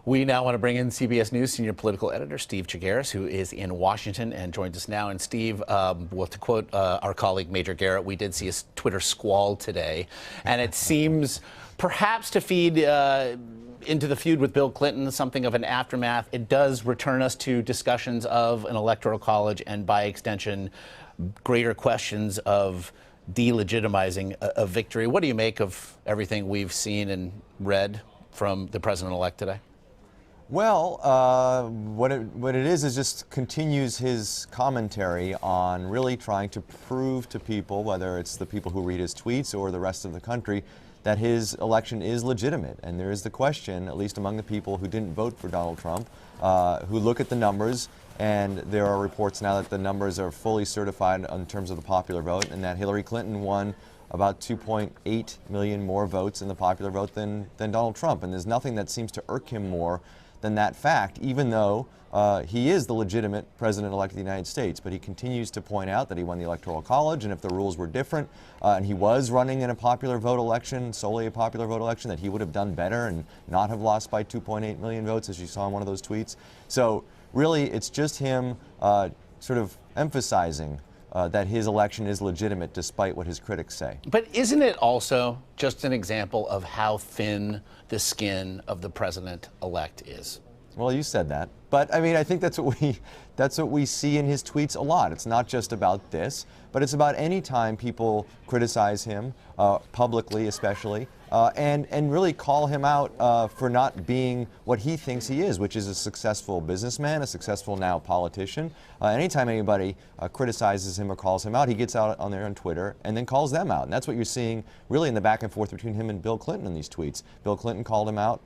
We now want to bring in CBS News senior political editor Steve Chaggaris, who is in Washington and joins us now. And Steve, well, to quote our colleague Major Garrett, we did see a Twitter squall today, and it seems perhaps to feed into the feud with Bill Clinton, something of an aftermath. It does return us to discussions of an electoral college and, by extension, greater questions of delegitimizing a victory. What do you make of everything we've seen and read from the president-elect today? Well, what it is just continues his commentary on really trying to prove to people, whether it's the people who read his tweets or the rest of the country, that his election is legitimate. And there is the question, at least among the people who didn't vote for Donald Trump, who look at the numbers, and there are reports now that the numbers are fully certified in terms of the popular vote, and that Hillary Clinton won about 2.8 million more votes in the popular vote than Donald Trump. And there's nothing that seems to irk him more than that fact, even though he is the legitimate president-elect of the United States. But he continues to point out that he won the Electoral College, and if the rules were different, and he was running in a popular vote election, solely a popular vote election, that he would have done better and not have lost by 2.8 million votes, as you saw in one of those tweets. So really, it's just him sort of emphasizing that his election is legitimate despite what his critics say. But isn't it also just an example of how thin the skin of the president-elect is? Well, you said that. But I mean, I think that's what we see in his tweets a lot. It's not just about this, but it's about any time people criticize him, publicly especially, and really call him out for not being what he thinks he is, which is a successful businessman, a successful now politician. Anytime anybody criticizes him or calls him out, he gets out on there on Twitter and then calls them out. And that's what you're seeing really in the back and forth between him and Bill Clinton in these tweets. Bill Clinton called him out,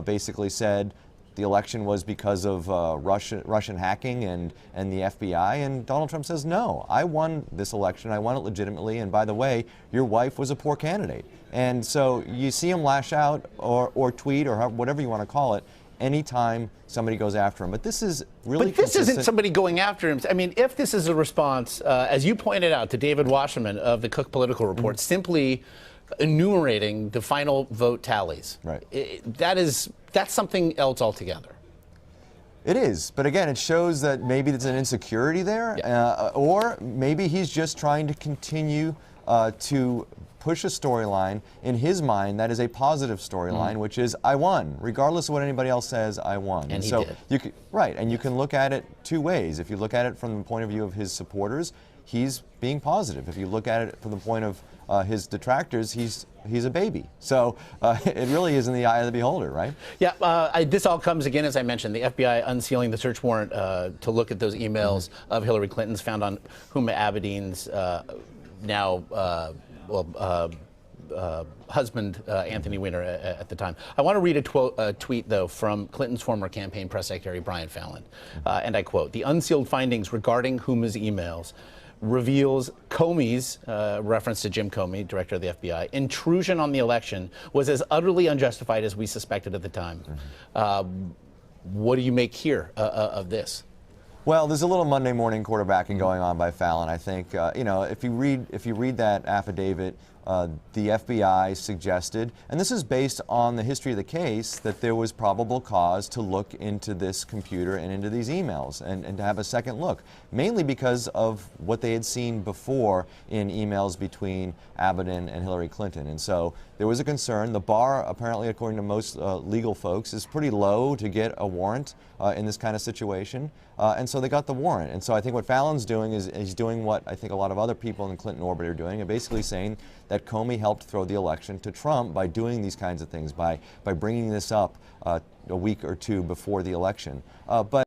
basically said the election was because of Russian hacking and the FBI, and Donald Trump says, no, I won this election, I won it legitimately, and by the way, your wife was a poor candidate. And so you see him lash out or tweet or whatever you want to call it anytime somebody goes after him. But this is really But this isn't somebody going after him. I mean, if this is a response, as you pointed out, to David Wasserman of the Cook Political Report, simply enumerating the final vote tallies. Right. That's something else altogether. It is, but again, it shows that maybe there's an insecurity there, or maybe he's just trying to continue to push a storyline in his mind that is a positive storyline, which is I won, regardless of what anybody else says. I won, and so did. you can, right, and you can look at it two ways. If you look at it from the point of view of his supporters, he's being positive. If you look at it from the point of his detractors, he's a baby. So it really is in the eye of the beholder, right? Yeah, this all comes again, as I mentioned, the FBI unsealing the search warrant to look at those emails of Hillary Clinton's found on Huma Abedin's husband, Anthony Weiner, at the time. I want to read a tweet, though, from Clinton's former campaign press secretary, Brian Fallon. And I quote, "The unsealed findings regarding Huma's emails reveals Comey's, reference to Jim Comey, director of the FBI, intrusion on the election was as utterly unjustified as we suspected at the time." What do you make here of this? Well, there's a little Monday morning quarterbacking going on by Fallon. I think if you read that affidavit, the FBI suggested, and this is based on the history of the case, that there was probable cause to look into this computer and into these emails and to have a second look, mainly because of what they had seen before in emails between Abedin and Hillary Clinton. And so there was a concern. The bar, apparently, according to most legal folks, is pretty low to get a warrant in this kind of situation. And so they got the warrant. And so I think what Fallon's doing is he's doing what I think a lot of other people in the Clinton orbit are doing, and basically saying that Comey helped throw the election to Trump by doing these kinds of things, by bringing this up a week or two before the election. But